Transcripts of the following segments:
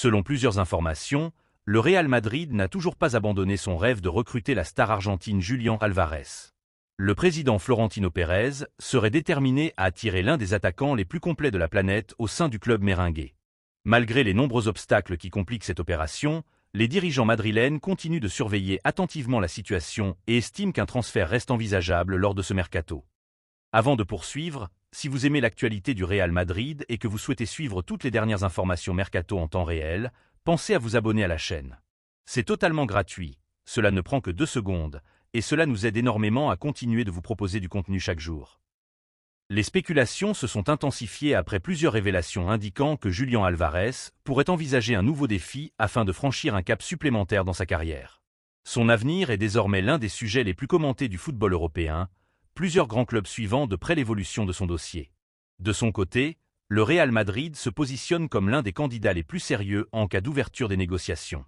Selon plusieurs informations, le Real Madrid n'a toujours pas abandonné son rêve de recruter la star argentine Julián Álvarez. Le président Florentino Pérez serait déterminé à attirer l'un des attaquants les plus complets de la planète au sein du club merengue. Malgré les nombreux obstacles qui compliquent cette opération, les dirigeants madrilènes continuent de surveiller attentivement la situation et estiment qu'un transfert reste envisageable lors de ce mercato. Avant de poursuivre, si vous aimez l'actualité du Real Madrid et que vous souhaitez suivre toutes les dernières informations mercato en temps réel, pensez à vous abonner à la chaîne. C'est totalement gratuit, cela ne prend que 2 secondes, et cela nous aide énormément à continuer de vous proposer du contenu chaque jour. Les spéculations se sont intensifiées après plusieurs révélations indiquant que Julián Álvarez pourrait envisager un nouveau défi afin de franchir un cap supplémentaire dans sa carrière. Son avenir est désormais l'un des sujets les plus commentés du football européen, plusieurs grands clubs suivant de près l'évolution de son dossier. De son côté, le Real Madrid se positionne comme l'un des candidats les plus sérieux en cas d'ouverture des négociations.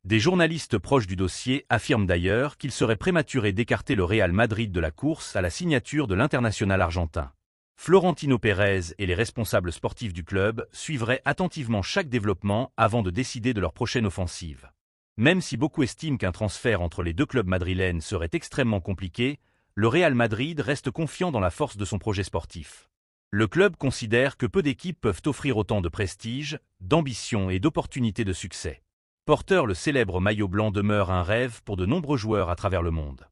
Des journalistes proches du dossier affirment d'ailleurs qu'il serait prématuré d'écarter le Real Madrid de la course à la signature de l'international argentin. Florentino Pérez et les responsables sportifs du club suivraient attentivement chaque développement avant de décider de leur prochaine offensive. Même si beaucoup estiment qu'un transfert entre les deux clubs madrilènes serait extrêmement compliqué, le Real Madrid reste confiant dans la force de son projet sportif. Le club considère que peu d'équipes peuvent offrir autant de prestige, d'ambition et d'opportunités de succès. Porteur, le célèbre maillot blanc demeure un rêve pour de nombreux joueurs à travers le monde.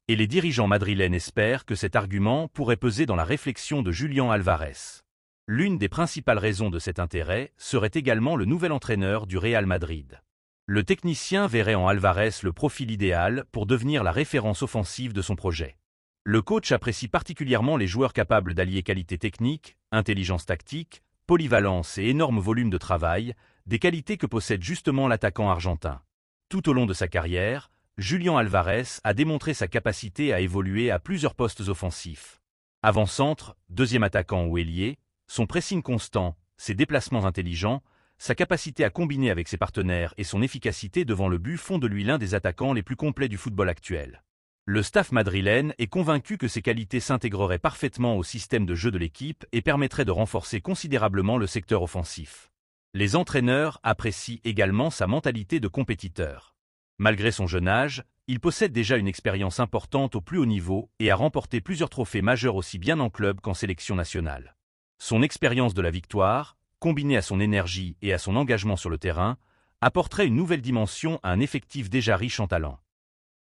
Et les dirigeants madrilènes espèrent que cet argument pourrait peser dans la réflexion de Julián Álvarez. L'une des principales raisons de cet intérêt serait également le nouvel entraîneur du Real Madrid. Le technicien verrait en Álvarez le profil idéal pour devenir la référence offensive de son projet. Le coach apprécie particulièrement les joueurs capables d'allier qualité technique, intelligence tactique, polyvalence et énorme volume de travail, des qualités que possède justement l'attaquant argentin. Tout au long de sa carrière, Julián Álvarez a démontré sa capacité à évoluer à plusieurs postes offensifs. Avant-centre, deuxième attaquant ou ailier, son pressing constant, ses déplacements intelligents, sa capacité à combiner avec ses partenaires et son efficacité devant le but font de lui l'un des attaquants les plus complets du football actuel. Le staff madrilène est convaincu que ces qualités s'intégreraient parfaitement au système de jeu de l'équipe et permettraient de renforcer considérablement le secteur offensif. Les entraîneurs apprécient également sa mentalité de compétiteur. Malgré son jeune âge, il possède déjà une expérience importante au plus haut niveau et a remporté plusieurs trophées majeurs aussi bien en club qu'en sélection nationale. Son expérience de la victoire, combinée à son énergie et à son engagement sur le terrain, apporterait une nouvelle dimension à un effectif déjà riche en talent.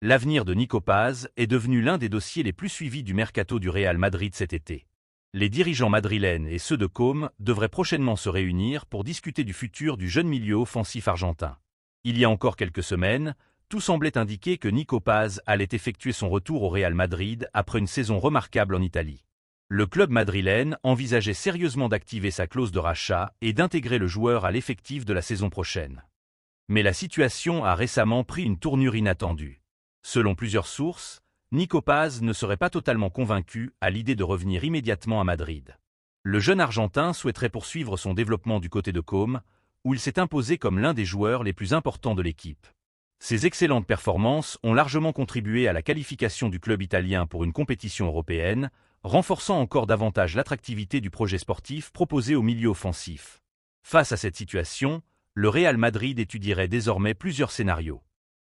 L'avenir de Nico Paz est devenu l'un des dossiers les plus suivis du mercato du Real Madrid cet été. Les dirigeants madrilènes et ceux de Com devraient prochainement se réunir pour discuter du futur du jeune milieu offensif argentin. Il y a encore quelques semaines, tout semblait indiquer que Nico Paz allait effectuer son retour au Real Madrid après une saison remarquable en Italie. Le club madrilène envisageait sérieusement d'activer sa clause de rachat et d'intégrer le joueur à l'effectif de la saison prochaine. Mais la situation a récemment pris une tournure inattendue. Selon plusieurs sources, Nico Paz ne serait pas totalement convaincu à l'idée de revenir immédiatement à Madrid. Le jeune Argentin souhaiterait poursuivre son développement du côté de Com, où il s'est imposé comme l'un des joueurs les plus importants de l'équipe. Ses excellentes performances ont largement contribué à la qualification du club italien pour une compétition européenne, renforçant encore davantage l'attractivité du projet sportif proposé au milieu offensif. Face à cette situation, le Real Madrid étudierait désormais plusieurs scénarios.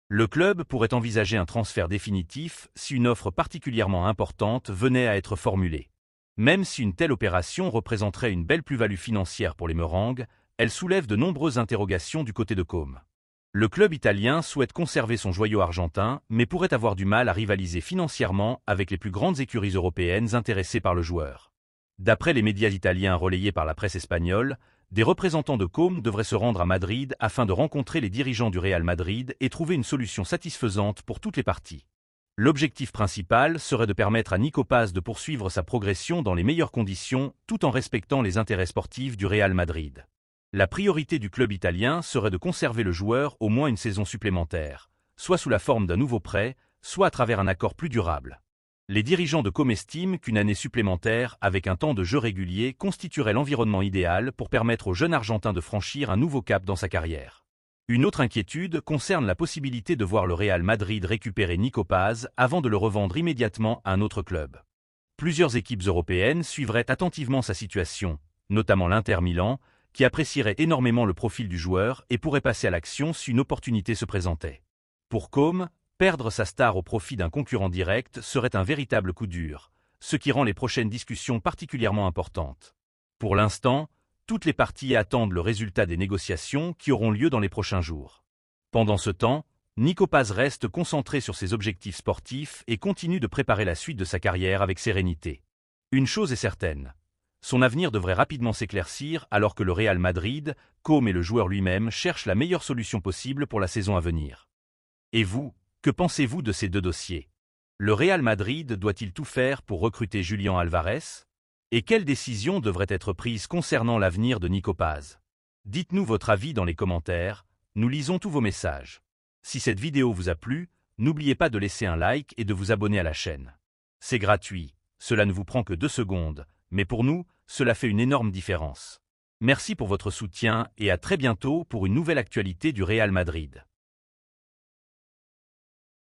Le club pourrait envisager un transfert définitif si une offre particulièrement importante venait à être formulée. Même si une telle opération représenterait une belle plus-value financière pour les Merengues, elle soulève de nombreuses interrogations du côté de Com. Le club italien souhaite conserver son joyau argentin, mais pourrait avoir du mal à rivaliser financièrement avec les plus grandes écuries européennes intéressées par le joueur. D'après les médias italiens relayés par la presse espagnole, des représentants de Com devraient se rendre à Madrid afin de rencontrer les dirigeants du Real Madrid et trouver une solution satisfaisante pour toutes les parties. L'objectif principal serait de permettre à Nico Paz de poursuivre sa progression dans les meilleures conditions tout en respectant les intérêts sportifs du Real Madrid. La priorité du club italien serait de conserver le joueur au moins une saison supplémentaire, soit sous la forme d'un nouveau prêt, soit à travers un accord plus durable. Les dirigeants de Com estiment qu'une année supplémentaire avec un temps de jeu régulier constituerait l'environnement idéal pour permettre au jeune Argentin de franchir un nouveau cap dans sa carrière. Une autre inquiétude concerne la possibilité de voir le Real Madrid récupérer Nico Paz avant de le revendre immédiatement à un autre club. Plusieurs équipes européennes suivraient attentivement sa situation, notamment l'Inter Milan, qui apprécierait énormément le profil du joueur et pourrait passer à l'action si une opportunité se présentait. Pour Com, perdre sa star au profit d'un concurrent direct serait un véritable coup dur, ce qui rend les prochaines discussions particulièrement importantes. Pour l'instant, toutes les parties attendent le résultat des négociations qui auront lieu dans les prochains jours. Pendant ce temps, Nico Paz reste concentré sur ses objectifs sportifs et continue de préparer la suite de sa carrière avec sérénité. Une chose est certaine, son avenir devrait rapidement s'éclaircir alors que le Real Madrid, Com et le joueur lui-même cherchent la meilleure solution possible pour la saison à venir. Et vous, que pensez-vous de ces deux dossiers? Le Real Madrid doit-il tout faire pour recruter Julián Álvarez? Et quelles décisions devraient être prises concernant l'avenir de Nico Paz? Dites-nous votre avis dans les commentaires, nous lisons tous vos messages. Si cette vidéo vous a plu, n'oubliez pas de laisser un like et de vous abonner à la chaîne. C'est gratuit, cela ne vous prend que 2 secondes, mais pour nous, cela fait une énorme différence. Merci pour votre soutien et à très bientôt pour une nouvelle actualité du Real Madrid.